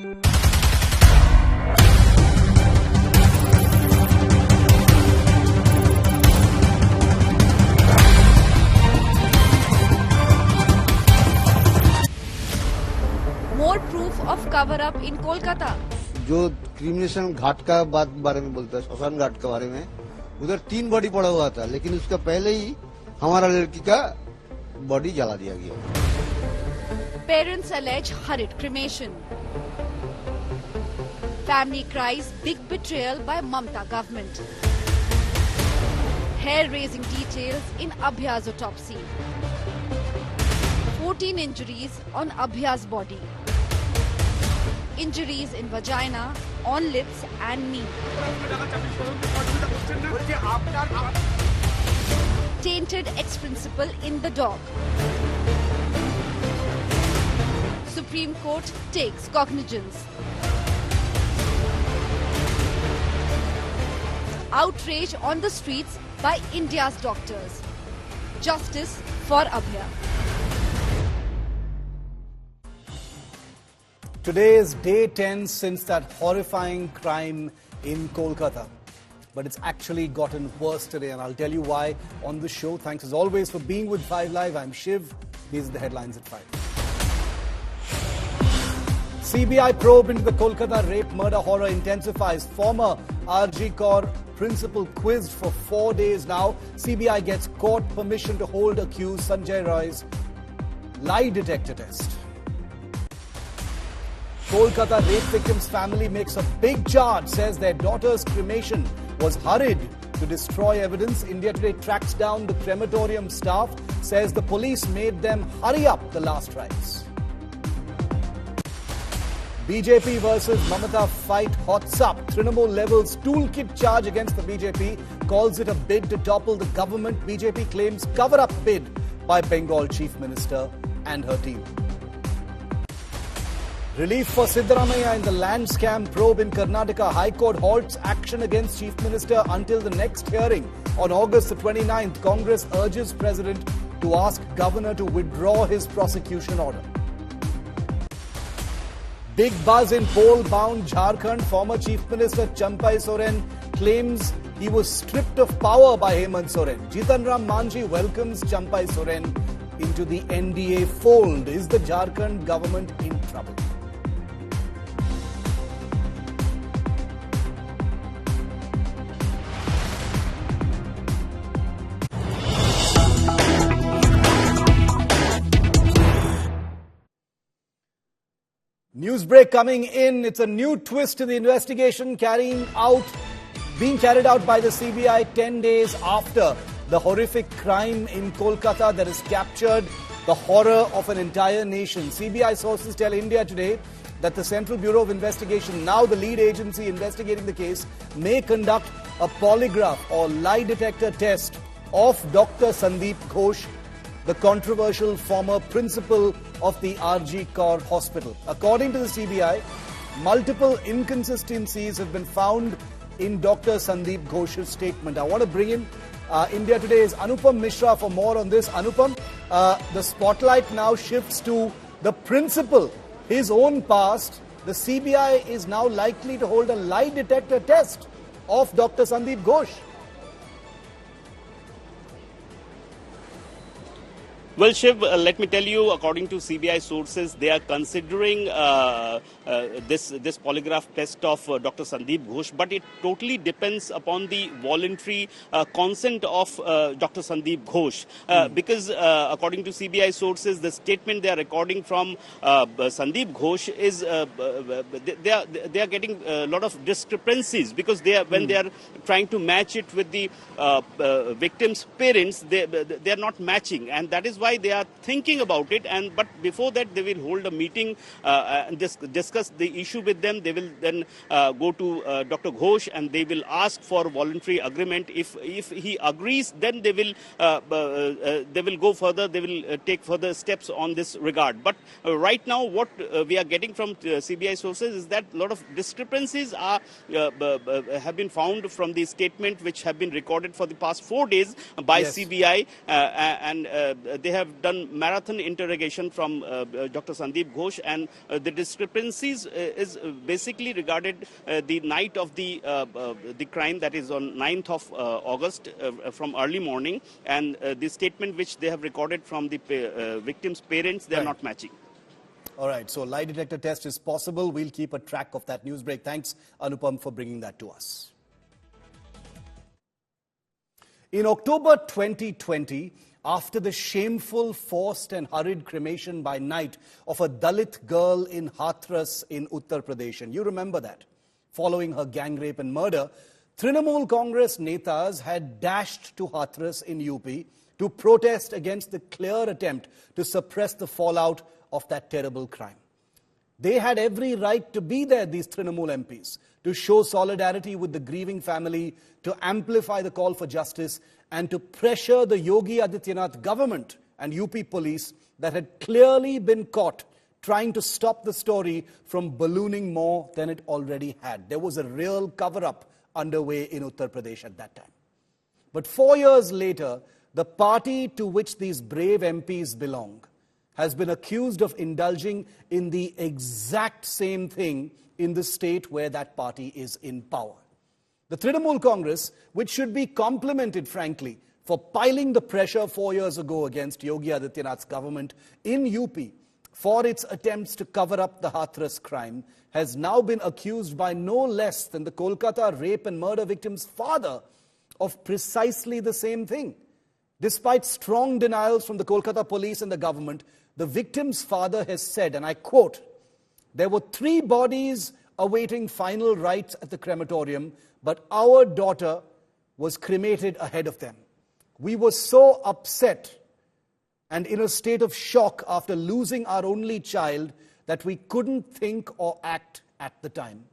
More proof of cover-up in Kolkata. जो क्रिमिनेशन घाट का बारे में बोलता है, श्मशान घाट के बारे में, उधर 3 बॉडी पड़ा हुआ था, लेकिन उसका पहले ही हमारा लड़की का बॉडी जला दिया गया। Parents allege hurried cremation. Family cries big betrayal by Mamata government. Hair-raising details in Abhya's autopsy. 14 injuries on Abhya's body. Injuries in vagina, on lips and knee. Tainted ex-principal in the dock. Supreme Court takes cognizance. Outrage on the streets by India's doctors. Justice for Abhya. Today is day 10 since that horrifying crime in Kolkata. But it's actually gotten worse today, and I'll tell you why on the show. Thanks as always for being with 5 Live. I'm Shiv. These are the headlines at 5. CBI probe into the Kolkata rape murder horror intensifies. Former RG Kaur principal quizzed for 4 days now. CBI gets court permission to hold accused Sanjay Roy's lie detector test. Kolkata rape victim's family makes a big charge, says their daughter's cremation was hurried to destroy evidence. India Today tracks down the crematorium staff, says the police made them hurry up the last rites. BJP versus Mamata fight hots up. Trinamool levels toolkit charge against the BJP, calls it a bid to topple the government. BJP claims cover-up bid by Bengal Chief Minister and her team. Relief for Siddaramaiah in the land scam probe in Karnataka. High Court halts action against Chief Minister until the next hearing on August the 29th. Congress urges President to ask Governor to withdraw his prosecution order. Big buzz in poll-bound Jharkhand. Former Chief Minister Champai Soren claims he was stripped of power by Hemant Soren. Jitan Ram Manjhi welcomes Champai Soren into the NDA fold. Is the Jharkhand government in trouble? Newsbreak coming in. It's a new twist to the investigation being carried out by the CBI 10 days after the horrific crime in Kolkata that has captured the horror of an entire nation. CBI sources tell India Today that the Central Bureau of Investigation, now the lead agency investigating the case, may conduct a polygraph or lie detector test of Dr. Sandeep Ghosh, the controversial former principal of the RG Kaur Hospital. According to the CBI, multiple inconsistencies have been found in Dr. Sandeep Ghosh's statement. I want to bring in India Today's Anupam Mishra for more on this. Anupam, the spotlight now shifts to the principal, his own past. The CBI is now likely to hold a lie detector test of Dr. Sandeep Ghosh. Well, Shiv, let me tell you, according to CBI sources, they are considering this polygraph test of Dr. Sandeep Ghosh, but it totally depends upon the voluntary consent of Dr. Sandeep Ghosh. Because according to CBI sources, the statement they are recording from Sandeep Ghosh is they are getting a lot of discrepancies, because when they are trying to match it with the victim's parents, they are not matching, and that is why they are thinking about it. But before that, they will hold a meeting and discuss the issue with them. They will then go to Dr. Ghosh and they will ask for voluntary agreement. If he agrees, then they will go further. They will take further steps on this regard. But right now, what we are getting from CBI sources is that a lot of discrepancies have been found from the statement which have been recorded for the past 4 days by CBI, and they have done marathon interrogation from Dr. Sandeep Ghosh, and the discrepancies is basically regarded the night of the crime, that is on 9th of August from early morning, and the statement which they have recorded from the victim's parents, they are not matching. All right, so lie detector test is possible. We'll keep a track of that. News break. Thanks, Anupam, for bringing that to us. In October 2020, after the shameful, forced and hurried cremation by night of a Dalit girl in Hathras in Uttar Pradesh, and you remember that, following her gang rape and murder, Trinamool Congress netas had dashed to Hathras in UP to protest against the clear attempt to suppress the fallout of that terrible crime. They had every right to be there, these Trinamool MPs, to show solidarity with the grieving family, to amplify the call for justice, and to pressure the Yogi Adityanath government and UP police that had clearly been caught trying to stop the story from ballooning more than it already had. There was a real cover-up underway in Uttar Pradesh at that time. But 4 years later, the party to which these brave MPs belong has been accused of indulging in the exact same thing in the state where that party is in power. The Trinamool Congress, which should be complimented, frankly, for piling the pressure 4 years ago against Yogi Adityanath's government in UP for its attempts to cover up the Hathras crime, has now been accused by no less than the Kolkata rape and murder victim's father of precisely the same thing. Despite strong denials from the Kolkata police and the government, the victim's father has said, and I quote, "There were 3 bodies awaiting final rites at the crematorium, but our daughter was cremated ahead of them. We were so upset and in a state of shock after losing our only child that we couldn't think or act at the time."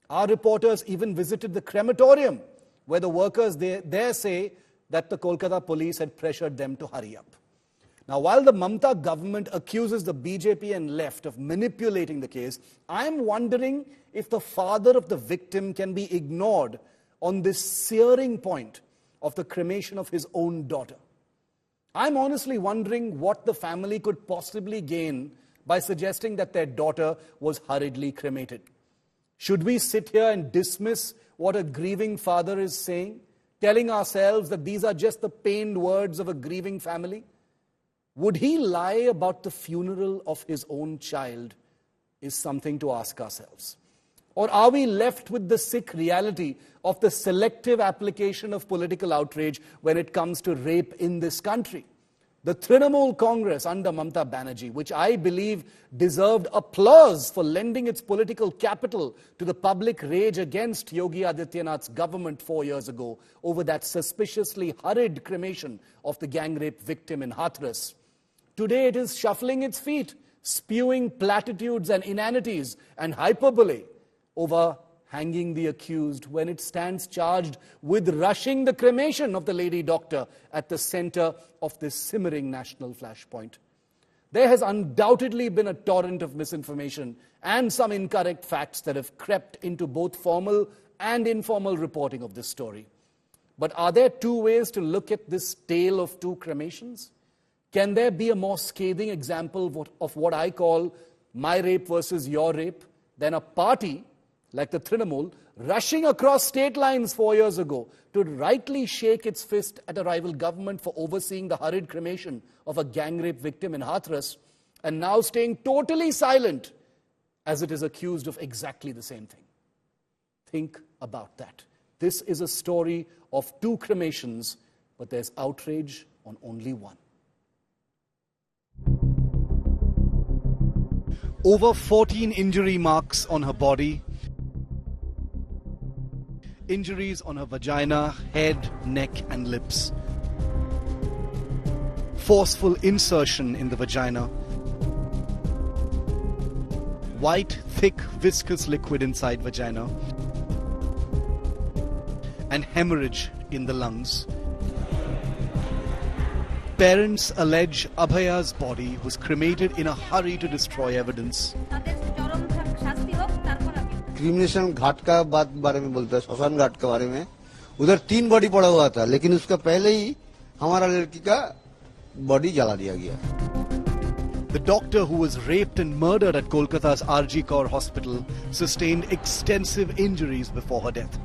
Our reporters even visited the crematorium, where the workers there say that the Kolkata police had pressured them to hurry up. Now, while the Mamata government accuses the BJP and left of manipulating the case, I'm wondering if the father of the victim can be ignored on this searing point of the cremation of his own daughter. I'm honestly wondering what the family could possibly gain by suggesting that their daughter was hurriedly cremated. Should we sit here and dismiss what a grieving father is saying, telling ourselves that these are just the pained words of a grieving family? Would he lie about the funeral of his own child is something to ask ourselves. Or are we left with the sick reality of the selective application of political outrage when it comes to rape in this country? The Trinamool Congress under Mamata Banerjee, which I believe deserved applause for lending its political capital to the public rage against Yogi Adityanath's government 4 years ago over that suspiciously hurried cremation of the gang rape victim in Hathras. Today it is shuffling its feet, spewing platitudes and inanities and hyperbole over hanging the accused when it stands charged with rushing the cremation of the lady doctor at the center of this simmering national flashpoint. There has undoubtedly been a torrent of misinformation and some incorrect facts that have crept into both formal and informal reporting of this story. But are there 2 ways to look at this tale of 2 cremations? Can there be a more scathing example of what I call my rape versus your rape than a party like the Trinamool rushing across state lines 4 years ago to rightly shake its fist at a rival government for overseeing the hurried cremation of a gang rape victim in Hathras, and now staying totally silent as it is accused of exactly the same thing? Think about that. This is a story of 2 cremations, but there's outrage on only one. Over 14 injury marks on her body. Injuries on her vagina, head, neck and lips. Forceful insertion in the vagina. White, thick, viscous liquid inside vagina. And hemorrhage in the lungs. Parents allege Abhaya's body was cremated in a hurry to destroy evidence. क्रिमिनेशन घाट का बारे में बोलता है, श्मशान घाट के बारे में। उधर 3 बॉडी पड़ा हुआ था, लेकिन उसका पहले ही हमारा लड़की का बॉडी जला दिया गया। The doctor who was raped and murdered at Kolkata's RG Kaur Hospital sustained extensive injuries before her death.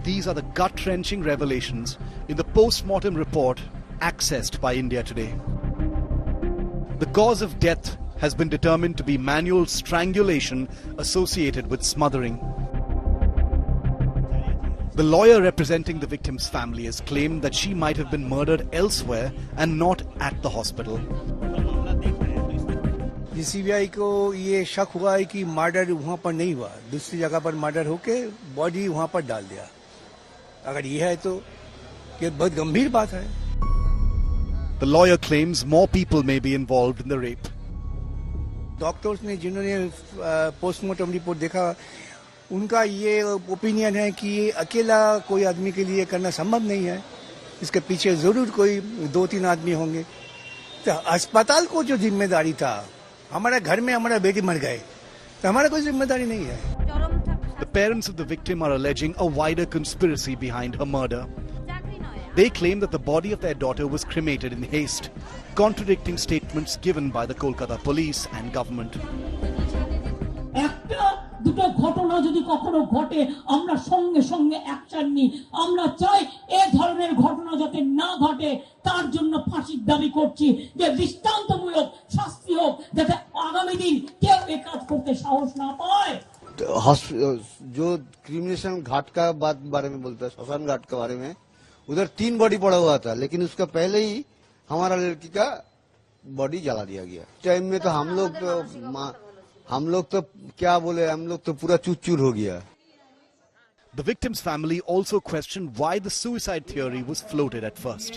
These are the gut-wrenching revelations in the post-mortem report accessed by India Today. The cause of death has been determined to be manual strangulation associated with smothering. The lawyer representing the victim's family has claimed that she might have been murdered elsewhere and not at the hospital. CBI को ये शक हुआ है कि murder वहां पर नहीं हुआ, दूसरी जगह पर मर्डर होके बॉडी वहां पर डाल दिया। अगर ये है तो ये बहुत गंभीर बात है। The lawyer claims more people may be involved in the rape. Doctors ने जिन्होंने पोस्टमार्टम रिपोर्ट देखा, उनका ये ओपिनियन है कि ये अकेला कोई आदमी के लिए करना संभव नहीं है, इसके पीछे जरूर कोई 2-3 आदमी होंगे। तो अस्पताल को जो जिम्मेदारी था, हमारे घर में हमारा बेटी मर गए, तो हमारा कोई जिम्मेदारी नहीं है। The parents of the victim are alleging a wider conspiracy behind her murder. They claim that the body of their daughter was cremated in haste, contradicting statements given by the Kolkata police and government. একটা দুটো ঘটনা যদি কখনো ঘটে আমরা সঙ্গে সঙ্গে action নিই। আমরা চাই এই ধরনের ঘটনা যাতে না ঘটে, তার জন্য ফাঁসির দাবি করছি, যে দৃষ্টান্তমূলক শাস্তি হোক, যাতে আগামী দিন কেউ এই কাজ করতে সাহস না পায়। जो क्रिमिनेशन घाट का बारे में बोलता है, श्मशान घाट के बारे में, उधर 3 बॉडी पड़ा हुआ था, लेकिन उसका पहले ही हमारा लड़की का बॉडी जला दिया गया। टाइम में तो हम लोग तो क्या बोले, हम लोग तो पूरा चूर हो गया। The victim's family also questioned why the suicide theory was floated at first.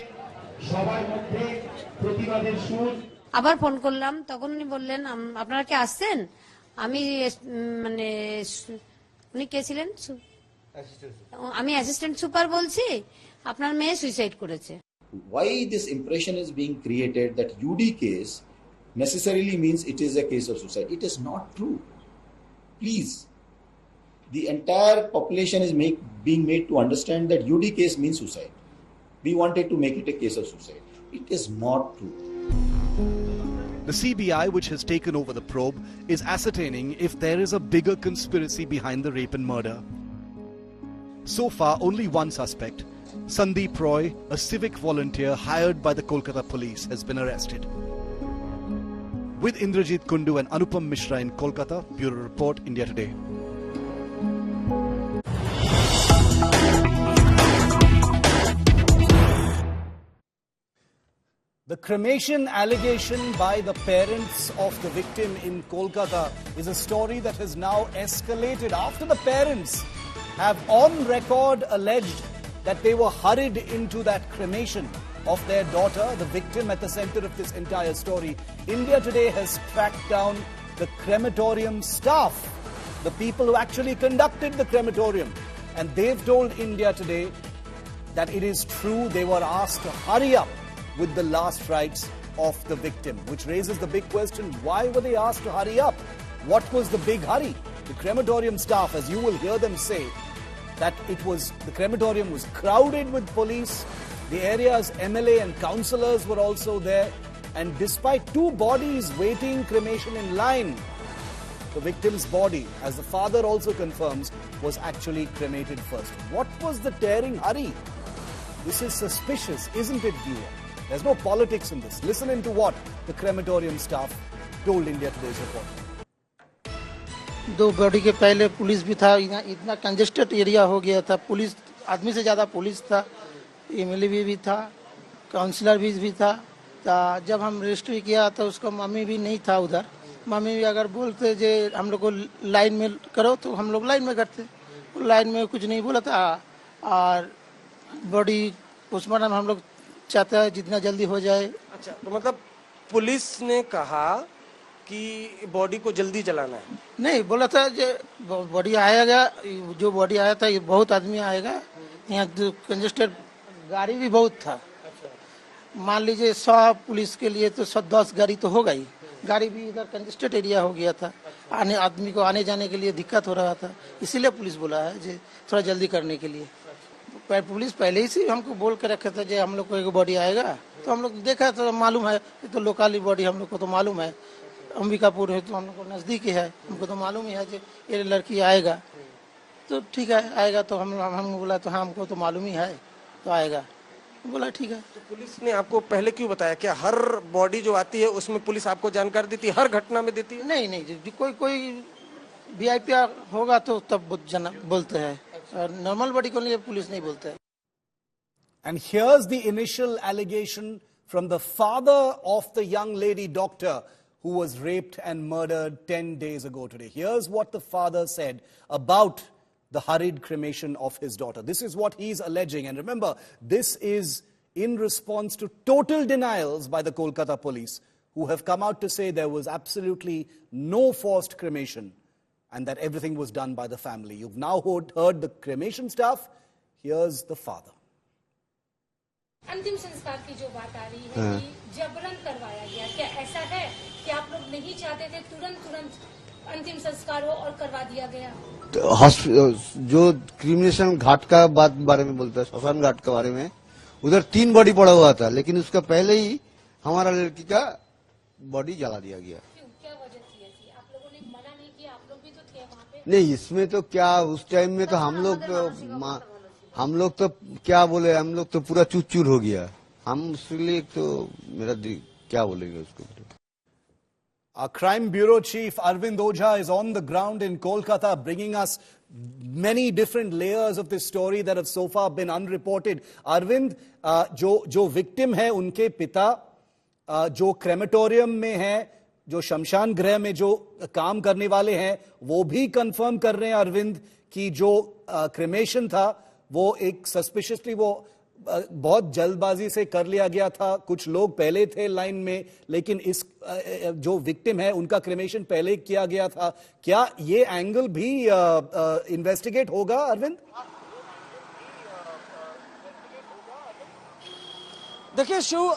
আবার ফোন করলাম, তখন উনি বললেন আপনারা কি আসছেন? আমি মানে উনি কে ছিলেন? আমি অ্যাসিস্ট্যান্ট সুপার বলছি, আপনার মেয়ে সুইসাইড করেছে। Why this impression is being created that UD case necessarily means it is a case of suicide? It is not true. Please, the entire population is being made to understand that UD case means suicide. We wanted to make it a case of suicide. It is not true. The CBI, which has taken over the probe, is ascertaining if there is a bigger conspiracy behind the rape and murder. So far, only one suspect, Sandeep Roy, a civic volunteer hired by the Kolkata police, has been arrested. With Indrajit Kundu and Anupam Mishra in Kolkata, Bureau Report, India Today. The cremation allegation by the parents of the victim in Kolkata is a story that has now escalated after the parents have on record alleged that they were hurried into that cremation of their daughter, the victim at the center of this entire story. India Today has tracked down the crematorium staff, the people who actually conducted the crematorium, and they've told India Today that it is true they were asked to hurry up with the last rites of the victim, which raises the big question, why were they asked to hurry up? What was the big hurry? The crematorium staff, as you will hear them say, that the crematorium was crowded with police, the area's MLA and councillors were also there, and despite 2 bodies waiting cremation in line, the victim's body, as the father also confirms, was actually cremated first. What was the tearing hurry? This is suspicious, isn't it, viewer? There's no politics in this. Listen into what the crematorium staff told India Today's report. 2 body के पहले police भी था, इतना congested area हो गया था, police आदमी से ज़्यादा पुलिस था, एमएलए भी था, काउंसलर भी था। जब हम रजिस्ट्री किया तो उसका मम्मी भी नहीं था उधर। मम्मी भी अगर बोलते जे हम लोग को लाइन में करो तो हम लोग लाइन में करते, लाइन में कुछ नहीं बोला था। और बॉडी पोस्टमार्टम हम लोग चाहते हैं जितना जल्दी हो जाए। अच्छा, तो मतलब पुलिस ने कहा कि बॉडी को जल्दी जलाना है? नहीं, बोला था जो बॉडी आएगा, जो बॉडी आया था ये बहुत आदमी आएगा, यहाँ कंजेस्टेड गाड़ी भी बहुत था। मान लीजिए 100 पुलिस के लिए तो 110 गाड़ी तो होगा ही, गाड़ी भी इधर कंजेस्टेड एरिया हो गया था, आदमी को आने जाने के लिए दिक्कत हो रहा था, इसीलिए पुलिस बोला है जो थोड़ा जल्दी करने के लिए। पुलिस पहले ही से हमको बोल के रखा था जो हम लोग को एक बॉडी आएगा तो हम लोग देखा तो मालूम है, ये तो लोकली बॉडी हम लोग को तो मालूम है, अंबिकापुर है तो हम लोग को नज़दीक ही है, हमको तो मालूम ही है कि ये लड़की आएगा, तो ठीक है आएगा, तो हम बोला तो हाँ हमको तो मालूम ही है तो आएगा, बोला ठीक है। तो पुलिस ने आपको पहले क्यों बताया? क्या हर बॉडी जो आती है उसमें पुलिस आपको जानकारी देती है, हर घटना में देती है? नहीं, कोई वीआईपी होगा तो तब बोलते हैं, और नॉर्मल बॉडी को लिए पुलिस नहीं बोलते है। And here's the initial allegation from the father of the young lady doctor who was raped and murdered 10 days ago today. Here's what the father said about the hurried cremation of his daughter. This is what he's alleging. And remember, this is in response to total denials by the Kolkata police, who have come out to say there was absolutely no forced cremation and that everything was done by the family. You've now heard the cremation stuff. Here's the father. अंतिम संस्कार की जो बात आ रही है कि जबरन करवाया गया, क्या ऐसा है कि आप लोग नहीं चाहते थे तुरंत अंतिम संस्कार हो और करवा दिया गया? तो जो क्रिमिनेशन घाट का बारे में बोलता है, श्मशान घाट के बारे में, उधर 3 बॉडी पड़ा हुआ था, लेकिन उसका पहले ही हमारा लड़की का बॉडी जला दिया गया। क्यों, क्या वजह थी ऐसी? आप लोगों ने मना नहीं किया? आप लोग भी तो थे वहाँ पे। नहीं, इसमें तो क्या उस टाइम में तो हम लोग तो क्या बोले, हम लोग तो पूरा चूर हो गया, हम उसके लिए तो मेरा क्या बोलेंगे उसको। Our Crime Bureau Chief Arvind Ojha is on the ground in Kolkata, bringing us many different layers of this story that have so far been unreported. Arvind, जो victim है उनके पिता, जो क्रेमेटोरियम में है, जो शमशान गृह में जो काम करने वाले हैं, वो भी कंफर्म कर रहे हैं अरविंद कि जो क्रेमेशन था वो एक सस्पिशियसली वो बहुत जल्दबाजी से कर लिया गया था। कुछ लोग पहले थे लाइन में, लेकिन इस जो विक्टिम है उनका क्रेमेशन पहले किया गया था। क्या ये एंगल भी इन्वेस्टिगेट होगा अरविंद? देखिए शिव,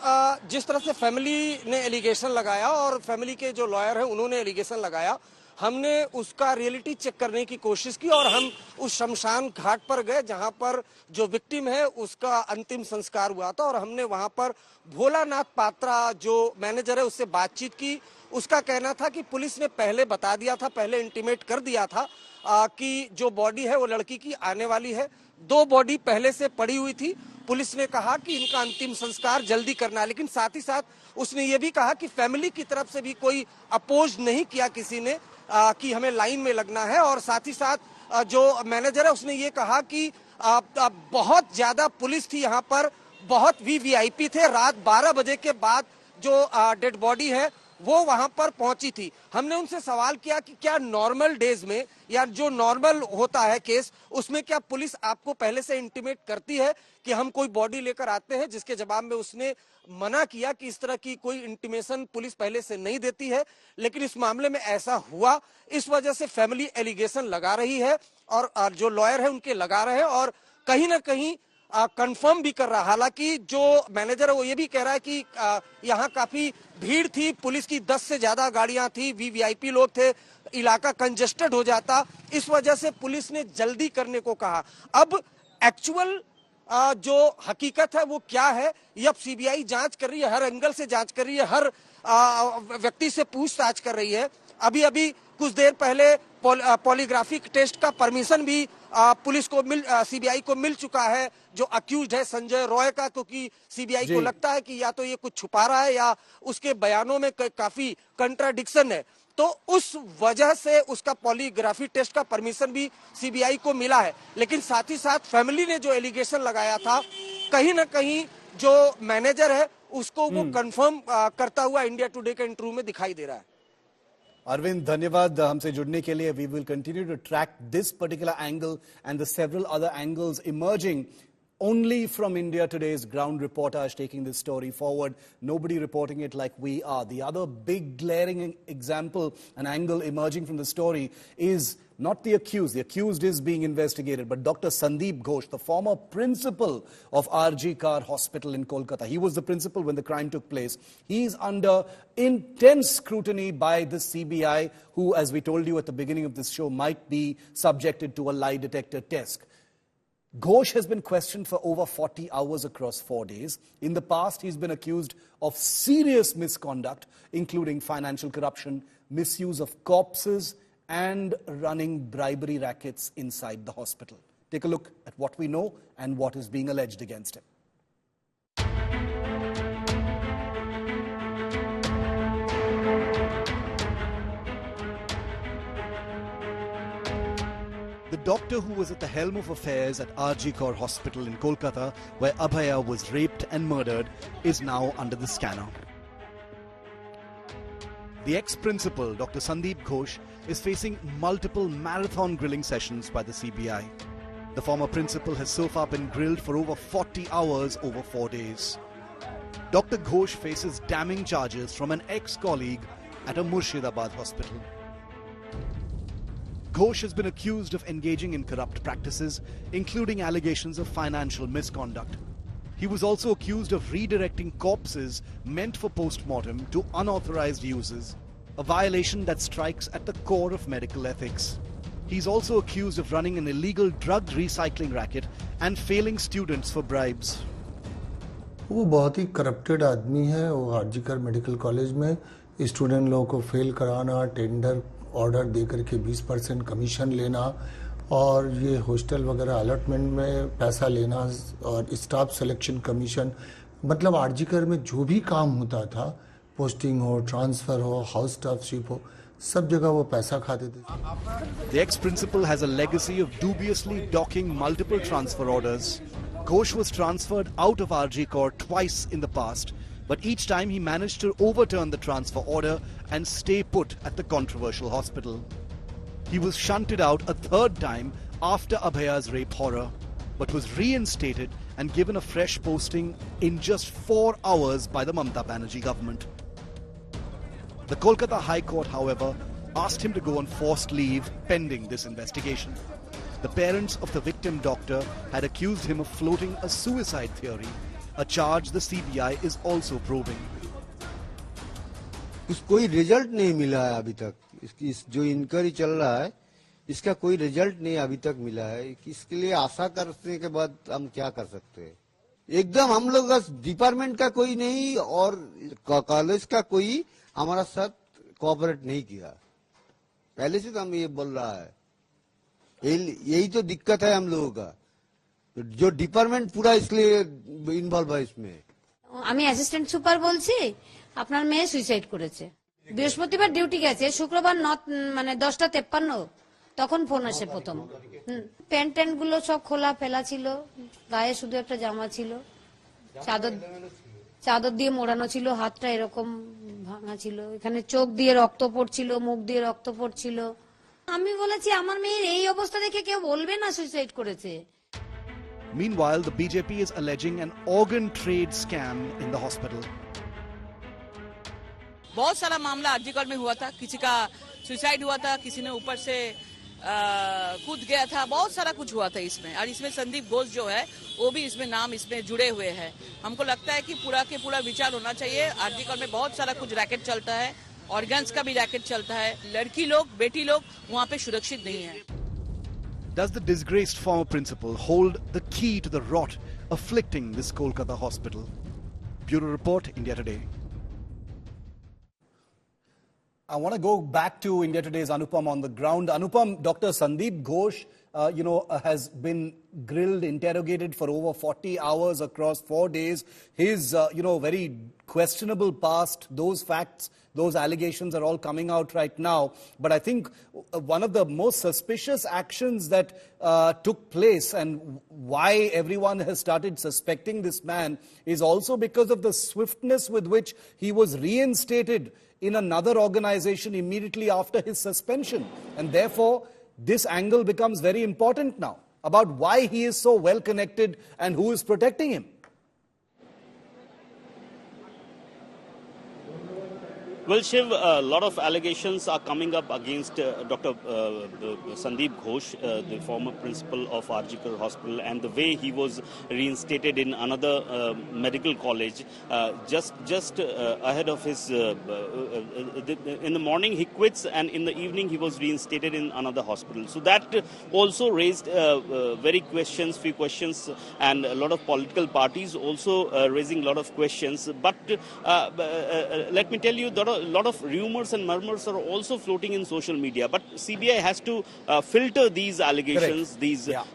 जिस तरह से फैमिली ने एलिगेशन लगाया और फैमिली के जो लॉयर हैं उन्होंने एलिगेशन लगाया, हमने उसका रियलिटी चेक करने की कोशिश की और हम उस शमशान घाट पर गए जहां पर जो विक्टिम है उसका अंतिम संस्कार हुआ था, और हमने वहां पर भोलानाथ पात्रा जो मैनेजर है उससे बातचीत की। उसका कहना था कि पुलिस ने पहले बता दिया था, पहले इंटीमेट कर दिया था कि जो बॉडी है वो लड़की की आने वाली है। 2 बॉडी पहले से पड़ी हुई थी। पुलिस ने कहा कि इनका अंतिम संस्कार जल्दी करना है, लेकिन साथ ही साथ उसने ये भी कहा कि फैमिली की तरफ से भी कोई अपोज नहीं किया किसी ने कि हमें लाइन में लगना है। और साथ ही साथ जो मैनेजर है उसने ये कहा कि बहुत ज्यादा पुलिस थी यहाँ पर, बहुत वीवीआईपी थे। रात 12 बजे के बाद जो डेड बॉडी है वो वहां पर पहुंची थी। हमने उनसे सवाल किया कि क्या नॉर्मल डेज में या जो नॉर्मल होता है केस, उसमें क्या पुलिस आपको पहले से इंटीमेट करती है कि हम कोई बॉडी लेकर आते हैं? जिसके जवाब में उसने मना किया कि इस तरह की कोई इंटीमेशन पुलिस पहले से नहीं देती है। लेकिन इस मामले में ऐसा हुआ, इस वजह से फैमिली एलिगेशन लगा रही है और जो लॉयर है उनके लगा रहे हैं और कहीं ना कहीं कंफर्म भी कर रहा। हालांकि जो मैनेजर है वो ये भी कह रहा है कि यहाँ काफी भीड़ थी, पुलिस की 10 से ज्यादा गाड़ियां थी, वीवीआईपी लोग थे, इलाका कंजेस्टेड हो जाता, इस वजह से पुलिस ने जल्दी करने को कहा। अब एक्चुअल जो हकीकत है वो क्या है, ये अब सीबीआई जांच कर रही है, हर एंगल से जांच कर रही है, हर व्यक्ति से पूछताछ कर रही है। अभी कुछ देर पहले पॉलीग्राफिक टेस्ट का परमिशन भी पुलिस को सीबीआई को मिल चुका है, जो अक्यूज्ड है संजय रॉय का, क्योंकि सीबीआई को लगता है कि या तो ये कुछ छुपा रहा है या उसके बयानों में काफी कंट्राडिक्शन है, तो उस वजह से उसका पॉलीग्राफी टेस्ट का परमिशन भी सीबीआई को मिला है। लेकिन साथ ही साथ फैमिली ने जो एलिगेशन लगाया था, कहीं ना कहीं जो मैनेजर है उसको वो कंफर्म करता हुआ इंडिया टुडे के इंटरव्यू में दिखाई दे रहा है। अरविंद, धन्यवाद हमसे जुड़ने के लिए। We will continue to track this particular angle and the several other angles emerging only from India Today's ground reportage taking this story forward. Nobody reporting it like we are. The other big glaring example, an angle emerging from the story, is not the accused. The accused is being investigated, but Dr. Sandeep Ghosh, the former principal of RG Kar Hospital in Kolkata. He was the principal when the crime took place. He's under intense scrutiny by the CBI, who, as we told you at the beginning of this show, might be subjected to a lie detector test. Ghosh has been questioned for over 40 hours across 4 days. In the past, he's been accused of serious misconduct, including financial corruption, misuse of corpses, and running bribery rackets inside the hospital. Take a look at what we know and what is being alleged against him. The doctor who was at the helm of affairs at RG Kaur Hospital in Kolkata, where Abhaya was raped and murdered, is now under the scanner. The ex-principal, Dr. Sandeep Ghosh, is facing multiple marathon grilling sessions by the CBI. The former principal has so far been grilled for over 40 hours over 4 days. Dr. Ghosh faces damning charges from an ex-colleague at a Murshidabad hospital. Ghosh has been accused of engaging in corrupt practices, including allegations of financial misconduct. He was also accused of redirecting corpses meant for post-mortem to unauthorized uses, a violation that strikes at the core of medical ethics. He's also accused of running an illegal drug recycling racket and failing students for bribes. वो बहुत ही corrupted आदमी है। वो RG Kar medical college में student लोगों को fail कराना, tender order दे करके 20% कमीशन लेना और ये हॉस्टल वगैरह अलॉटमेंट में पैसा लेना और स्टाफ सिलेक्शन कमीशन, मतलब आरजीकर में जो भी काम होता था, पोस्टिंग हो, ट्रांसफर हो, हाउस स्टाफशिप हो, सब जगह वो पैसा खाते थे। The ex-principal has a legacy of dubiously docking multiple transfer orders. Ghosh was transferred out of RG Kaur twice in the past, but each time he managed to overturn the transfer order and stay put at the controversial hospital. He was shunted out a third time after Abhaya's rape horror, but was reinstated and given a fresh posting in just 4 hours by the Mamata Banerjee government. The Kolkata High Court, however, asked him to go on forced leave pending this investigation. The parents of the victim doctor had accused him of floating a suicide theory, a charge the CBI is also probing. कोई result नहीं मिला है अभी तक। इस जो inquiry चल रहा है, इसका कोई रिजल्ट नहीं अभी तक मिला है। इसके लिए आशा करने के बाद हम क्या कर सकते हैं? एकदम हम लोग डिपार्टमेंट का कोई नहीं और कॉलेज का कोई हमारा साथ कोऑपरेट नहीं किया। पहले से तो हम ये बोल रहा है, यही तो दिक्कत है हम लोगों का, जो डिपार्टमेंट पूरा इसलिए इनवॉल्व है इसमें। আমি অ্যাসিস্ট্যান্ট সুপার বলছি, আপনার মেয়ে সুইসাইড করেছে। বৃহস্পতিবার ডিউটি গেছে, শুক্রবার 10:53 তখন ফোন আসে প্রথম। প্যান্ট ট্যান্ট গুলো সব খোলা ফেলা ছিল, গায়ে শুধু একটা জামা ছিল, চাদর দিয়ে মোড়ানো ছিল, হাতটা এরকম ভাঙা ছিল, এখানে চোখ দিয়ে রক্ত পড়ছিল, মুখ দিয়ে রক্ত পড়ছিল। আমি বলেছি আমার মেয়ের এই অবস্থা দেখে কেউ বলবে না সুইসাইড করেছে। Meanwhile, the BJP is alleging an organ trade scam in the hospital. बहुत सारा मामला आरजीकर में हुआ था, किसी का सुसाइड हुआ था, किसी ने ऊपर से कूद गया था, बहुत सारा कुछ हुआ था इसमें। और इसमें संदीप घोष जो है वो भी इसमें नाम इसमें जुड़े हुए हैं। हमको लगता है कि पूरा के पूरा विचार होना चाहिए। आरजीकर में बहुत सारा कुछ रैकेट चलता है, ऑर्गन्स का भी रैकेट चलता है, लड़की लोग बेटी लोग वहाँ पे सुरक्षित नहीं है। Does the disgraced former principal hold the key to the rot afflicting this Kolkata hospital? Bureau Report, India Today. I want to go back to India Today's Anupam on the ground. Anupam, Dr. Sandeep Ghosh, has been grilled, interrogated for over 40 hours across 4 days. His, very questionable past, those facts, those allegations are all coming out right now. But I think one of the most suspicious actions that took place and why everyone has started suspecting this man is also because of the swiftness with which he was reinstated in another organization immediately after his suspension. And therefore, this angle becomes very important now about why he is so well connected and who is protecting him. Well, Shiv, a lot of allegations are coming up against Dr. Sandeep Ghosh, the former principal of Arjikar Hospital, and the way he was reinstated in another medical college. Just ahead of his, in the morning he quits, and in the evening he was reinstated in another hospital. So that also raised few questions, and a lot of political parties also raising a lot of questions. But let me tell you, a lot of rumors and murmurs are also floating in social media. But CBI has to filter these allegations.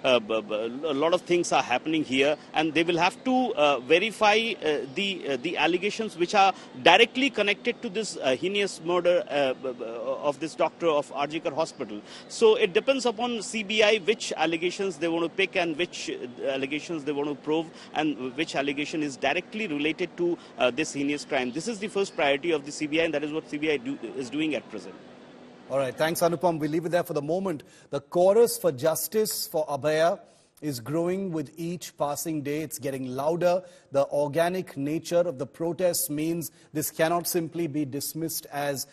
A lot of things are happening here, and they will have to verify the allegations which are directly connected to this heinous murder of this doctor of Arjikar Hospital. So it depends upon CBI which allegations they want to pick and which allegations they want to prove, and which allegation is directly related to this heinous crime. This is the first priority of the CBI, and that is what CBI is doing at present. All right, thanks Anupam. We'll leave it there for the moment. The chorus for justice for Abhaya is growing with each passing day. It's getting louder. The organic nature of the protests means this cannot simply be dismissed as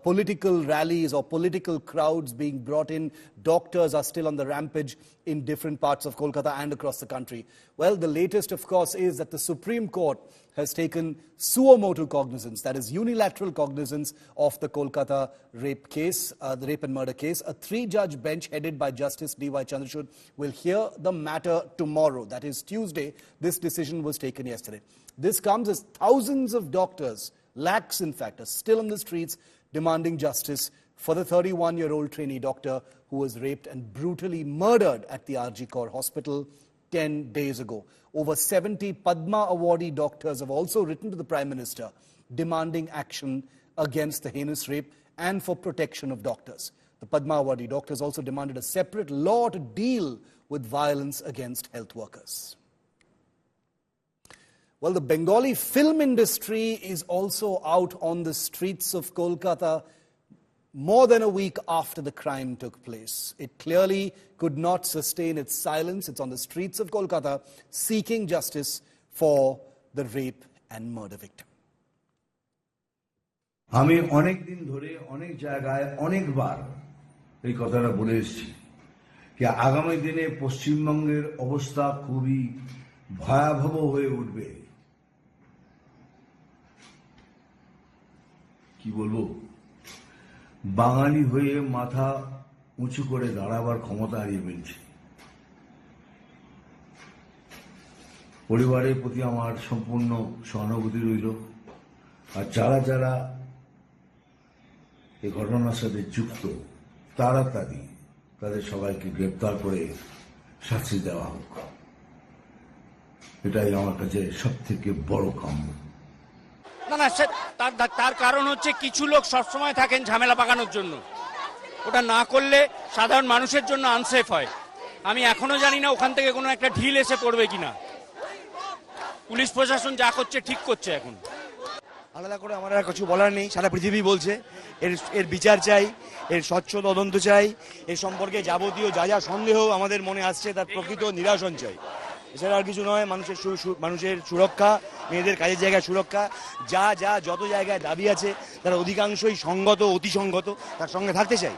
political rallies or political crowds being brought in. Doctors are still on the rampage in different parts of Kolkata and across the country. Well, the latest, of course, is that the Supreme Court has taken suo motu cognizance, that is unilateral cognizance of the Kolkata rape case, the rape and murder case. A 3-judge bench headed by Justice D.Y. Chandrachud will hear the matter tomorrow. That is Tuesday. This decision was taken yesterday. This comes as thousands of doctors, lakhs in fact, are still on the streets demanding justice for the 31-year-old trainee doctor who was raped and brutally murdered at the Arjikar Hospital 10 days ago. Over 70 Padma awardee doctors have also written to the Prime Minister demanding action against the heinous rape and for protection of doctors. The Padma awardee doctors also demanded a separate law to deal with violence against health workers. Well, the Bengali film industry is also out on the streets of Kolkata more than a week after the crime took place. It clearly could not sustain its silence. It's on the streets of Kolkata seeking justice for the rape and murder victim. আমি অনেক দিন ধরে অনেক জায়গায় অনেকবার এই কথাটা বলে এসেছি যে আগামী দিনে পশ্চিমবঙ্গের অবস্থা খুবই ভয়াবহ হয়ে উঠবে। কি বলবো, বাঙালি হয়ে মাথা উঁচু করে দাঁড়াবার ক্ষমতা হারিয়ে ফেলছে। পরিবারের প্রতি আমার সম্পূর্ণ সহানুভূতি রইল, আর যারা যারা এই ঘটনার সাথে যুক্ত তাড়াতাড়ি তাদের সবাইকে গ্রেপ্তার করে শাস্তি দেওয়া হোক, এটাই আমার কাছে সব থেকে বড় কাম্য। না, তার কারণ হচ্ছে কিছু লোক সবসময় থাকেন ঝামেলা পাকানোর জন্য। ওটা না করলে সাধারণ মানুষের জন্য আনসেফ হয়। আমি এখনো জানি না ওখান থেকে কোনো একটা ঢিল এসে পড়বে কিনা। পুলিশ প্রশাসন যা করছে ঠিক করছে এখন। আলাদা করে আমার আর কিছু বলার নেই। সারা পৃথিবী বলছে এর বিচার চাই, এর স্বচ্ছ তদন্ত চাই, এর সম্পর্কে যাবতীয় যা যা সন্দেহ আমাদের মনে আসছে তার প্রকৃত নিরসন চাই। এছাড়া আর কিছু নয়। মানুষের সুরক্ষা, মেয়েদের কাজের জায়গায় সুরক্ষা, যত জায়গায় দাবি আছে তার অধিকাংশই সঙ্গত, অতিসঙ্গত, তার সঙ্গে থাকতে চাই।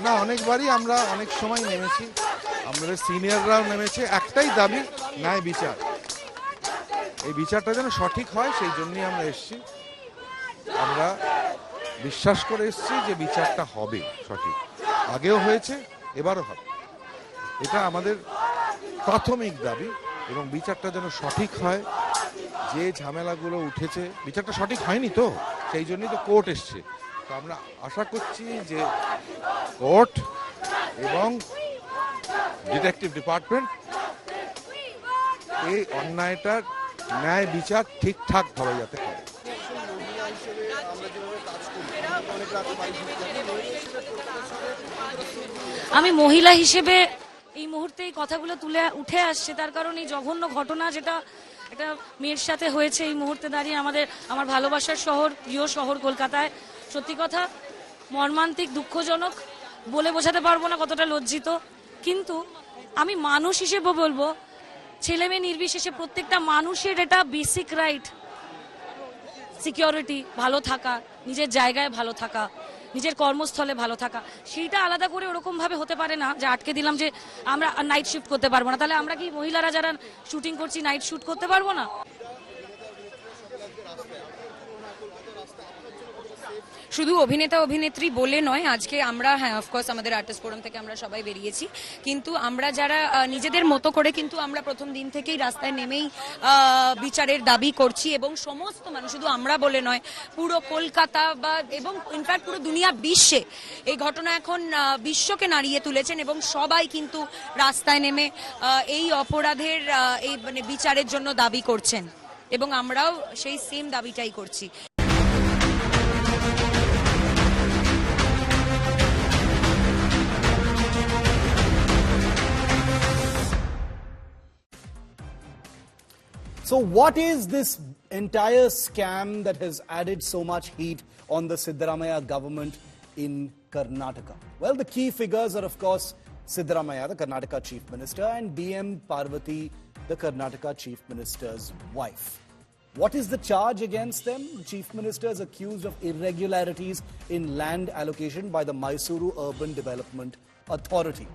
না, অনেকবারই আমরা অনেক সময় নেমেছি, আমাদের সিনিয়ররাও নেমেছে। একটাই দাবি, ন্যায় বিচার। এই বিচারটা যেন সঠিক হয় সেই জন্যই আমরা এসেছি। আমরা বিশ্বাস করে এসেছি যে বিচারটা হবে সঠিক। আগেও হয়েছে, এবারও হবে। এটা আমাদের প্রাথমিক দাবি, এবং বিচারটা যেন সঠিক হয়। যে ঝামেলাগুলো উঠেছে, বিচারটা সঠিক হয়নি তো, সেই জন্যই তো কোর্ট এসছে। তো আমরা আশা করছি যে কোর্ট এবং ডিটেকটিভ ডিপার্টমেন্ট এই অন্যায়টার ন্যায় বিচার ঠিকঠাক ভাবে যাতে করে। আমি মহিলা হিসেবে এই মুহূর্তে এই কথাগুলো উঠে আসছে, তার কারণ এই জঘন্য ঘটনা যেটা একটা মেয়ের সাথে হয়েছে এই মুহূর্তে দাঁড়িয়ে আমার ভালোবাসার শহর, প্রিয় শহর কলকাতায়, সত্যি কথা মর্মান্তিক, দুঃখজনক, বলে বোঝাতে পারবো না কতটা লজ্জিত। কিন্তু আমি মানুষ হিসেবে বলবো ছেলে মেয়ে নির্বিশেষে প্রত্যেকটা মানুষের এটা বেসিক রাইট, সিকিউরিটি, ভালো থাকা, নিজের জায়গায় ভালো থাকা, নিজের কর্মস্থলে ভালো থাকা। সেইটা আলাদা করে ওরকম ভাবে হতে পারে না যে আটকে দিলাম যে আমরা নাইট শিফট করতে পারবো না। তাহলে আমরা কি মহিলারা যারা শুটিং করছি নাইট শুট করতে পারবো না? শুধু অভিনেতা অভিনেত্রী বলে নয়, আজকে আমরা অফকোর্স আমাদের আর্টিস্ট ফোরাম থেকে আমরা সবাই বেরিয়েছি, কিন্তু আমরা যারা নিজেদের মতো করে কিন্তু আমরা প্রথম দিন থেকেই রাস্তায় নেমেই বিচারের দাবি করছি, এবং সমস্ত মানুষ, শুধু আমরা বলে নয়, পুরো কলকাতা বা এবং ইনফ্যাক্ট পুরো দুনিয়া বিশ্বে এই ঘটনা এখন বিশ্বকে নাড়িয়ে তুলেছেন, এবং সবাই কিন্তু রাস্তায় নেমে এই অপরাধের এই মানে বিচারের জন্য দাবি করছেন, এবং আমরাও সেই সেম দাবিটাই করছি। So what is this entire scam that has added so much heat on the Siddaramaiah government in Karnataka? Well, the key figures are, of course, Siddaramaiah, the Karnataka Chief Minister, and BM Parvati, the Karnataka Chief Minister's wife. What is the charge against them? The Chief Minister is accused of irregularities in land allocation by the Mysuru Urban Development Authority.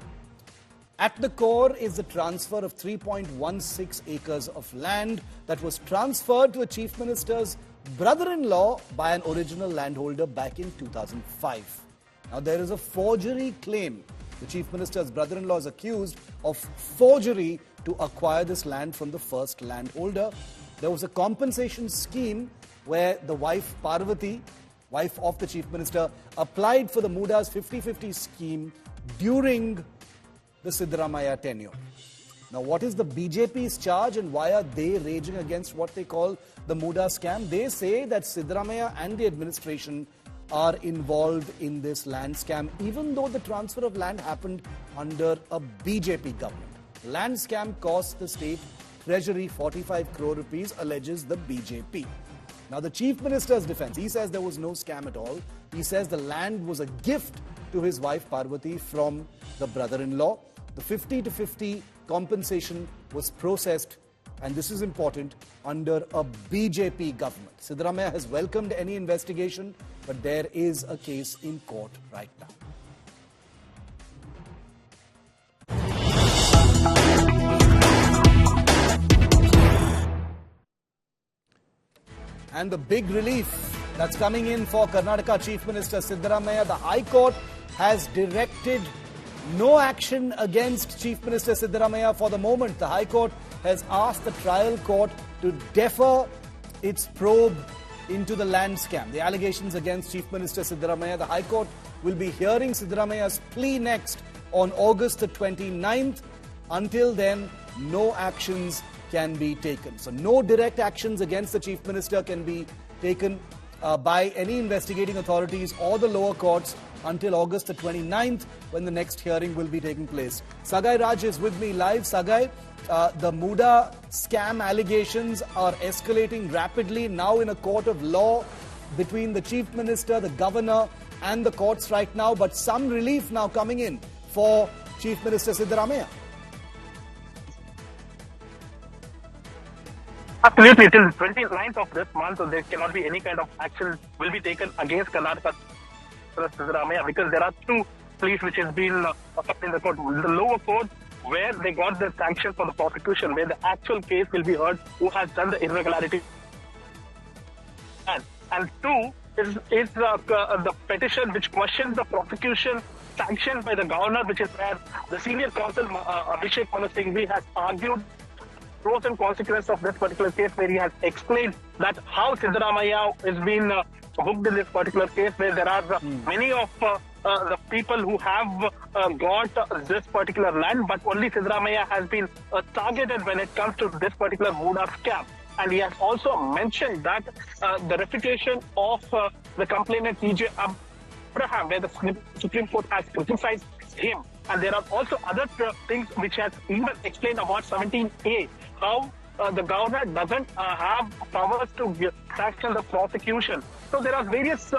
At the core is the transfer of 3.16 acres of land that was transferred to the Chief Minister's brother-in-law by an original landholder back in 2005. Now, there is a forgery claim. The Chief Minister's brother-in-law is accused of forgery to acquire this land from the first landholder. There was a compensation scheme where the wife Parvati, wife of the Chief Minister, applied for the Muda's 50-50 scheme during the Siddaramaiah tenure. Now, what is the BJP's charge and why are they raging against what they call the Muda scam? They say that Siddaramaiah and the administration are involved in this land scam, even though the transfer of land happened under a BJP government. Land scam cost the state treasury 45 crore rupees, alleges the BJP. Now, the Chief Minister's defense, he says there was no scam at all. He says the land was a gift to his wife Parvati from the brother-in-law. The 50-50 compensation was processed, and this is important, under a BJP government. Siddaramaiah has welcomed any investigation, but there is a case in court right now. And the big relief that's coming in for Karnataka Chief Minister Siddaramaiah, the High Court has directed no action against Chief Minister Siddaramaiah for the moment. The High Court has asked the trial court to defer its probe into the land scam. The allegations against Chief Minister Siddaramaiah, the High Court will be hearing Siddaramaiah's plea next on August the 29th. Until then, no actions can be taken. So no direct actions against the Chief Minister can be taken by any investigating authorities or the lower courts until August the 29th, when the next hearing will be taking place. Sagai Raj is with me live. Sagai, the Muda scam allegations are escalating rapidly now in a court of law between the Chief Minister, the Governor and the courts right now, but some relief now coming in for Chief Minister Siddaramaiah. Absolutely, till 29th of this month, there cannot be any kind of action will be taken against Karnataka Siddaramaiah, because there are two pleas which has been up in the court. The lower court, where they got the sanction for the prosecution, where the actual case will be heard, who has done the irregularity. And two is the petition which questions the prosecution sanctioned by the governor, which is where the senior counsel Abhishek Manu Singhvi has argued pros and consequences of this particular case, where he has explained that how Siddaramaiah has been hooked in this particular case, where there are many of the people who have got this particular land, but only Siddaramaiah has been targeted when it comes to this particular Muda scam. And he has also mentioned that the reputation of the complainant TJ Abraham, where the Supreme Court has criticized him. And there are also other things which has even explained about 17A, how the governor doesn't have powers to sanction the prosecution. So there are various...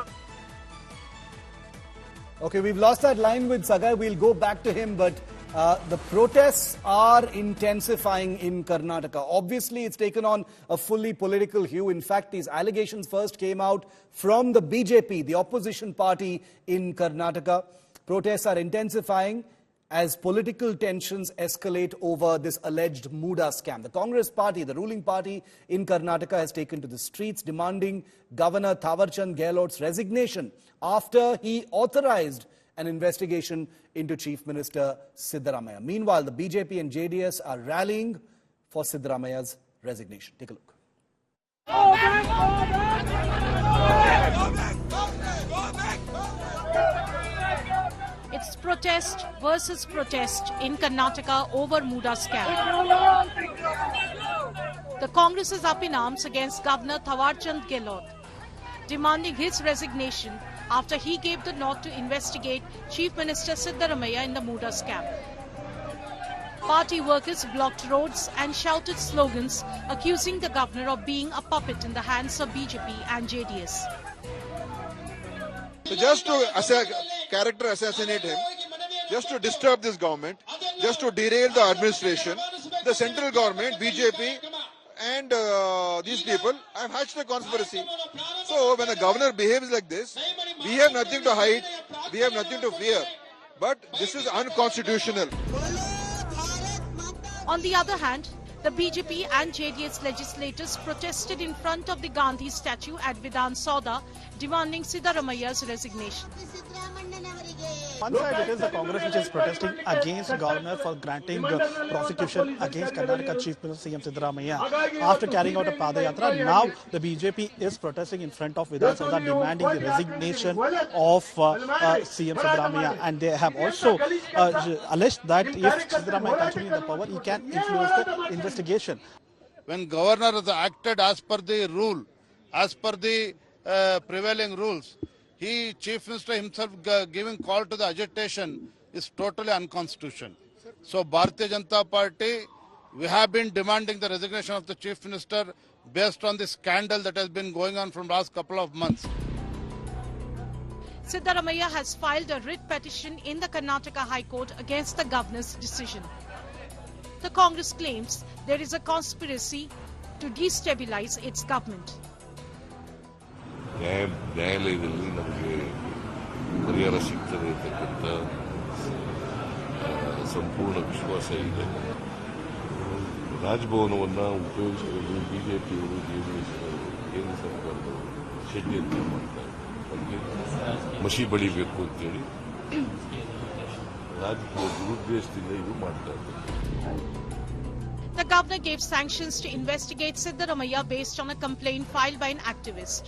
Okay, we've lost that line with Sagai. We'll go back to him, but The protests are intensifying in Karnataka. Obviously, it's taken on a fully political hue. In fact, these allegations first came out from the BJP, the opposition party in Karnataka. Protests are intensifying as political tensions escalate over this alleged Muda scam. The Congress party, the ruling party in Karnataka, has taken to the streets demanding Governor Thawarchand Gehlot's resignation after he authorized an investigation into Chief Minister Siddaramaiah. Meanwhile, the BJP and JDS are rallying for Siddaramaiah's resignation. Take a look. Go back, go back. Go back, go back, go back. It's protest versus protest in Karnataka over Muda scam. The Congress is up in arms against Governor Thawarchand Gehlot, demanding his resignation after he gave the nod to investigate Chief Minister Siddaramaiah in the Muda scam. Party workers blocked roads and shouted slogans accusing the governor of being a puppet in the hands of BJP and JDS. So just to character assassinate him, just to disturb this government, just to derail the administration, the central government, BJP and these people have hatched a conspiracy. So when a governor behaves like this, we have nothing to hide, we have nothing to fear. But this is unconstitutional. On the other hand, the BJP and JDS legislators protested in front of the Gandhi statue at Vidhan Sauda, demanding Siddaramaiah's resignation. One side it is the Congress which is protesting against the governor for granting prosecution against Karnataka Chief Minister CM Siddaramaiah after carrying out a Padayatra. Now the BJP is protesting in front of Vidhan Sauda demanding the resignation of CM Siddaramaiah, and they have also alleged that if Siddaramaiah continues in the power, he can influence the investigation. When governor has acted as per the rule, as per the prevailing rules, Chief Minister himself giving call to the agitation is totally unconstitutional. So Bharatiya Janata Party, we have been demanding the resignation of the Chief Minister based on the scandal that has been going on from last couple of months. Siddaramaiah has filed a writ petition in the Karnataka High Court against the governor's decision. The Congress claims there is a conspiracy to destabilize its government. ನ್ಯಾಯಾಲಯದಲ್ಲಿ ನಮಗೆ ಪರಿಹಾರ ಸಿಗ್ತದೆ ಅಂತಕ್ಕಂಥ ಸಂಪೂರ್ಣ ವಿಶ್ವಾಸ ಇದೆ. ರಾಜಭವನವನ್ನು ಉಪಯೋಗಿಸಿಕೊಂಡು ಬಿಜೆಪಿಯವರು ಜೆಡಿಎಸ್ನವರು ಕೇಂದ್ರ ಸರ್ಕಾರದವರು ಷಡ್ಯಂತ್ರ ಮಾಡ್ತಾರೆ. ಅದಕ್ಕೆ ಮಸಿ ಬಳಿಬೇಕು ಅಂತೇಳಿ ರಾಜಕೀಯ ದುರುದ್ದೇಶದಿಂದ ಇದು ಮಾಡ್ತಾ ಇದ್ದಾರೆ. The governor gave sanctions to investigate Siddaramaiah based on a complaint filed by an activist.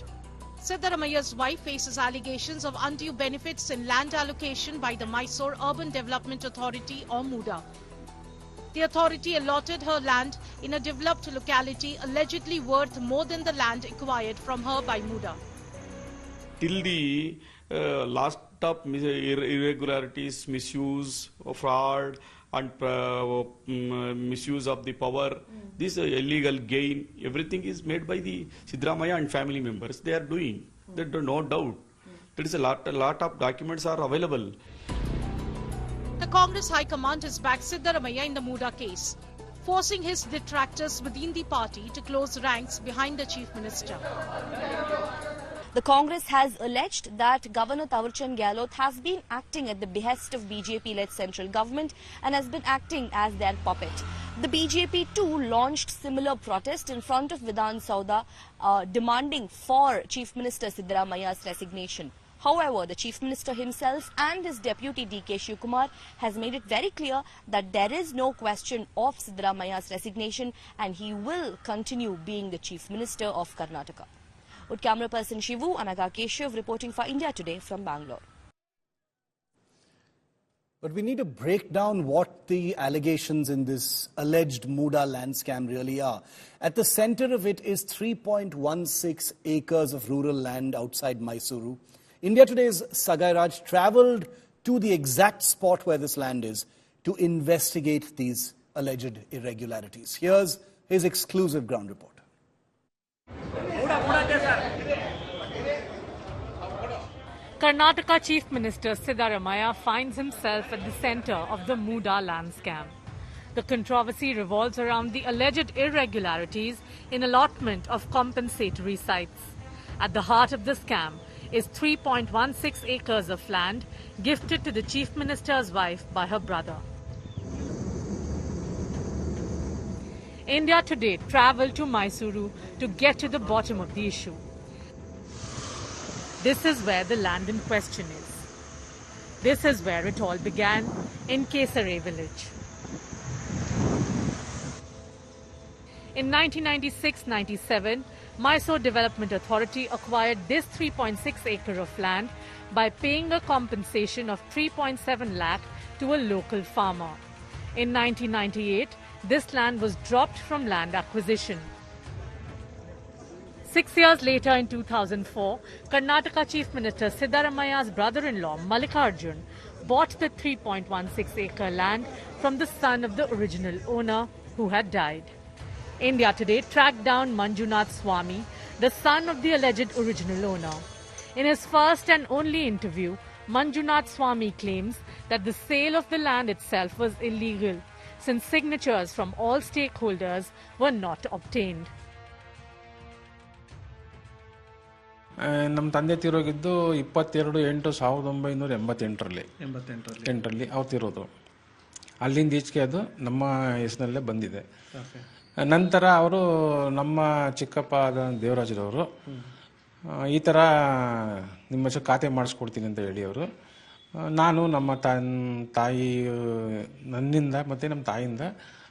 Siddaramaiah's wife faces allegations of undue benefits in land allocation by the Mysore Urban Development Authority or MUDA. The authority allotted her land in a developed locality allegedly worth more than the land acquired from her by MUDA. Till the last up irregularities, misuse, fraud and misuse of the power, this illegal gain, everything is made by the Siddaramaiah and family members. They are doing. There is no doubt. There is a lot of documents are available. The Congress High Command has backed Siddaramaiah in the Muda case, forcing his detractors within the party to close ranks behind the Chief Minister. The Congress has alleged that Governor Thawarchand Gehlot has been acting at the behest of BJP-led central government and has been acting as their puppet. The BJP too launched similar protest in front of Vidhan Sauda, demanding for Chief Minister Siddaramaiah's resignation. However, the Chief Minister himself and his deputy D.K. Shivkumar has made it very clear that there is no question of Siddaramaiah's resignation and he will continue being the Chief Minister of Karnataka. With camera person Shivu, Anaga Keshav reporting for India Today from Bangalore. But we need to break down what the allegations in this alleged Muda land scam really are. At the center of it is 3.16 acres of rural land outside Mysuru. India Today's Sanjay Roy travelled to the exact spot where this land is to investigate these alleged irregularities. Here's his exclusive ground report. Karnataka Chief Minister Siddaramaiah finds himself at the centre of the Muda land scam. The controversy revolves around the alleged irregularities in allotment of compensatory sites. At the heart of the scam is 3.16 acres of land gifted to the Chief Minister's wife by her brother. India Today travelled to Mysuru to get to the bottom of the issue. This is where the land in question is. This is where it all began, in Kesare village. In 1996-97, Mysore Development Authority acquired this 3.6 acre of land by paying a compensation of 3.7 lakh to a local farmer. In 1998, this land was dropped from land acquisition. 6 years later, in 2004, Karnataka Chief Minister Siddaramaiah's brother-in-law, Mallikarjun, bought the 3.16 acre land from the son of the original owner, who had died. India Today tracked down Manjunath Swamy, the son of the alleged original owner. In his first and only interview, Manjunath Swamy claims that the sale of the land itself was illegal, since signatures from all stakeholders were not obtained. ನಮ್ಮ ತಂದೆ ತೀರೋಗಿದ್ದು 22/8/1988ರಲ್ಲಿ ಅವ್ರು ತೀರೋದು. ಅಲ್ಲಿಂದ ಈಚೆಗೆ ಅದು ನಮ್ಮ ಹೆಸರಿನಲ್ಲೇ ಬಂದಿದೆ. ನಂತರ ಅವರು ನಮ್ಮ ಚಿಕ್ಕಪ್ಪ ದೇವರಾಜರವರು ಈ ಥರ ನಿಮ್ಮ ಹೆಸರು ಖಾತೆ ಮಾಡಿಸ್ಕೊಡ್ತೀನಿ ಅಂತ ಹೇಳಿ ಅವರು, ನಾನು ನಮ್ಮ ತಾಯಿ ನನ್ನಿಂದ ಮತ್ತು ನಮ್ಮ ತಾಯಿಯಿಂದ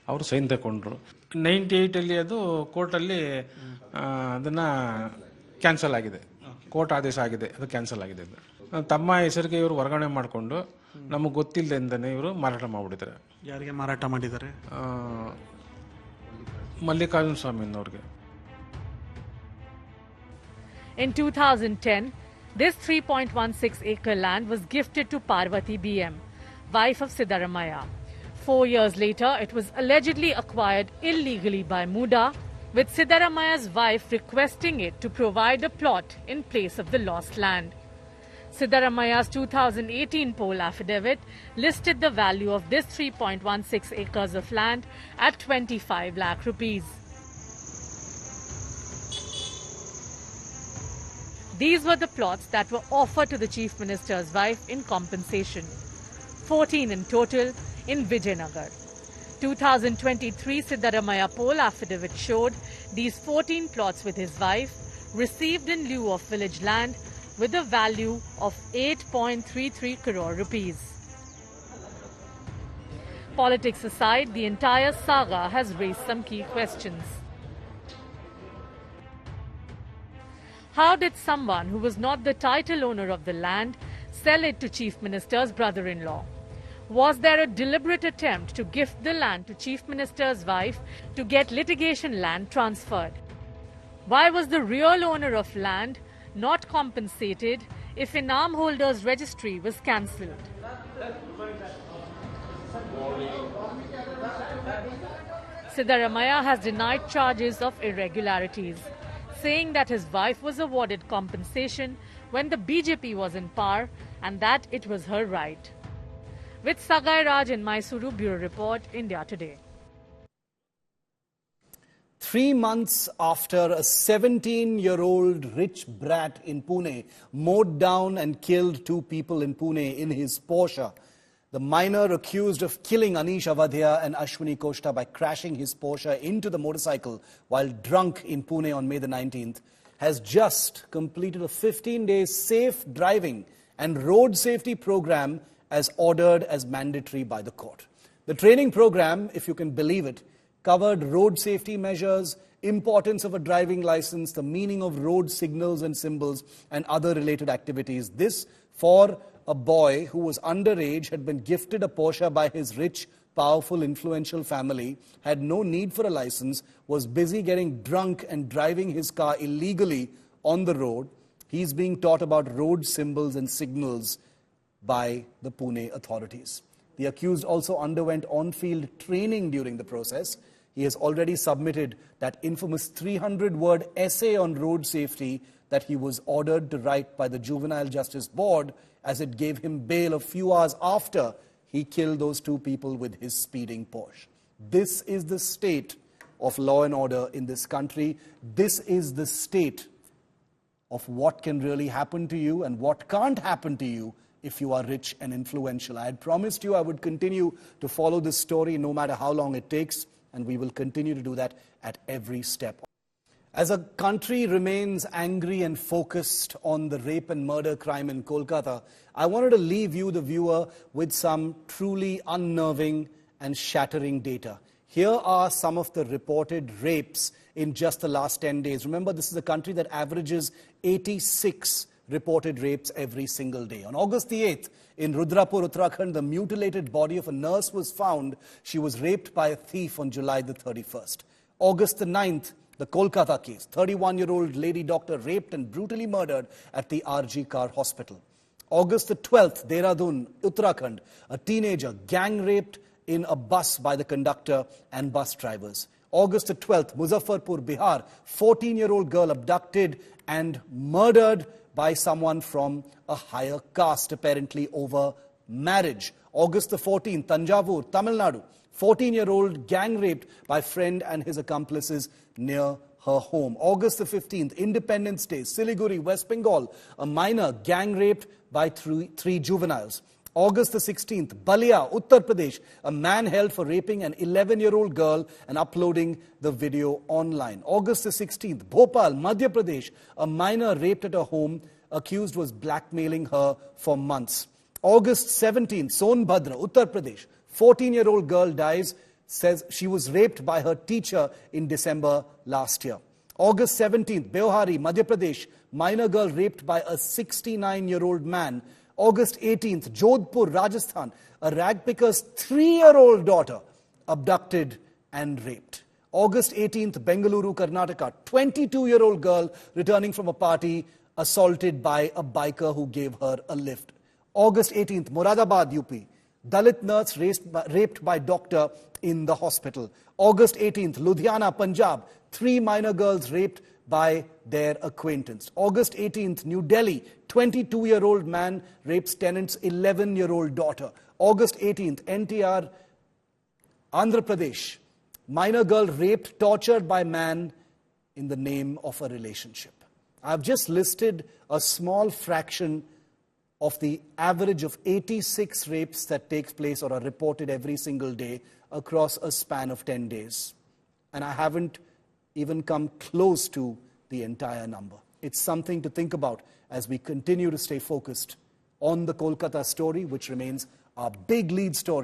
ಅವರು ಸೈನ್ ತಗೊಂಡ್ರು. 98ಅಲ್ಲಿ ಅದು ಕೋರ್ಟಲ್ಲಿ ಅದನ್ನು ಕ್ಯಾನ್ಸಲ್ ಆಗಿದೆ, ಕೋರ್ಟ್ ಆದೇಶ ಆಗಿದೆ, ಅದು ಕ್ಯಾನ್ಸಲ್ ಆಗಿದೆ. ತಮ್ಮ ಹೆಸರಿಗೆ ಇವರು ವರ್ಗಾವಣೆ ಮಾಡಿಕೊಂಡು ನಮಗೆ ಗೊತ್ತಿಲ್ಲದಿಂದನೇ ಇವರು ಮಾರಾಟ ಮಾಡಿಬಿಟ್ಟಿದ್ದಾರೆ. ಯಾರಿಗೆ ಮಾರಾಟ ಮಾಡಿದ್ದಾರೆ? ಮಲ್ಲಿಕಾರ್ಜುನ ಸ್ವಾಮಿ ಅವ್ರಿಗೆ. In 2010, this 3.16 acre land was gifted to Parvati BM, wife of Siddaramaiah. 4 years later, it was allegedly acquired illegally by Muda, with Siddaramaiah's wife requesting it to provide a plot in place of the lost land. Siddaramaiah's 2018 poll affidavit listed the value of this 3.16 acres of land at 25 lakh rupees. These were the plots that were offered to the Chief Minister's wife in compensation. 14 in total in Vijayanagar. 2023 Siddaramaiah poll affidavit showed these 14 plots with his wife received in lieu of village land with a value of 8.33 crore rupees. Politics aside, the entire saga has raised some key questions. How did someone who was not the title owner of the land sell it to Chief Minister's brother-in-law? Was there a deliberate attempt to gift the land to Chief Minister's wife to get litigation land transferred? Why was the real owner of land not compensated if Inam Holders Registry was cancelled? Siddaramaiah has denied charges of irregularities, saying that his wife was awarded compensation when the BJP was in power and that it was her right. With Sagai Raj in Mysuru, Bureau Report, India Today. 3 months after a 17-year-old rich brat in Pune mowed down and killed 2 people in Pune in his Porsche, the minor accused of killing Anish Avadhya and Ashwini Koshta by crashing his Porsche into the motorcycle while drunk in Pune on May the 19th has just completed a 15-day safe driving and road safety program as ordered as mandatory by the court. The training program, if you can believe it, covered road safety measures, importance of a driving license, the meaning of road signals and symbols, and other related activities. This for a boy who was underage, had been gifted a Porsche by his rich, powerful, influential family, had no need for a license, was busy getting drunk and driving his car illegally on the road. He's being taught about road symbols and signals by the Pune authorities. The accused also underwent on-field training during the process. He has already submitted that infamous 300-word essay on road safety that he was ordered to write by the Juvenile Justice Board, as it gave him bail a few hours after he killed those two people with his speeding Porsche. This is the state of law and order in this country. This is the state of what can really happen to you and what can't happen to you if you are rich and influential. I had promised you I would continue to follow this story no matter how long it takes, and we will continue to do that at every step. As a country remains angry and focused on the rape and murder crime in Kolkata, I wanted to leave you, the viewer, with some truly unnerving and shattering data. Here are some of the reported rapes in just the last 10 days. Remember, this is a country that averages 86 reported rapes every single day. On August the 8th, in Rudrapur, Uttarakhand, the mutilated body of a nurse was found. She was raped by a thief on July the 31st. August the 9th, the Kolkata case. 31-year-old lady doctor raped and brutally murdered at the RG Kar Hospital. August the 12th, Dehradun, Uttarakhand, a teenager gang raped in a bus by the conductor and bus drivers. August the 12th, Muzaffarpur, Bihar, 14-year-old girl abducted and murdered by someone from a higher caste, apparently over marriage. August the 14th, Tanjavur, Tamil Nadu, 14-year-old gang raped by friend and his accomplices near her home. August the 15th, Independence Day, Siliguri, West Bengal, a minor gang raped by three juveniles. August the 16th, Balia, Uttar Pradesh, a man held for raping an 11-year-old girl and uploading the video online. August the 16th, Bhopal, Madhya Pradesh, a minor raped at her home. Accused was blackmailing her for months. August 17th, Sonbhadra, Uttar Pradesh, 14-year-old girl dies, says she was raped by her teacher in December last year. August 17th, Bihari, Madhya Pradesh, minor girl raped by a 69-year-old man. August 18th, Jodhpur, Rajasthan, a ragpicker's 3-year-old daughter abducted and raped. August 18th, Bengaluru, Karnataka, 22-year-old girl returning from a party assaulted by a biker who gave her a lift. August 18th, Moradabad, UP, Dalit nurse raped by doctor in the hospital. August 18th, Ludhiana, Punjab, 3 minor girls raped by their acquaintance. August 18th, New Delhi, 22-year-old man rapes tenant's 11-year-old daughter. August 18th, NTR, Andhra Pradesh, minor girl raped, tortured by man in the name of a relationship. I've just listed a small fraction of the average of 86 rapes that takes place or are reported every single day across a span of 10 days. And I haven't even come close to the entire number. It's something to think about as we continue to stay focused on the Kolkata story, which remains our big lead story.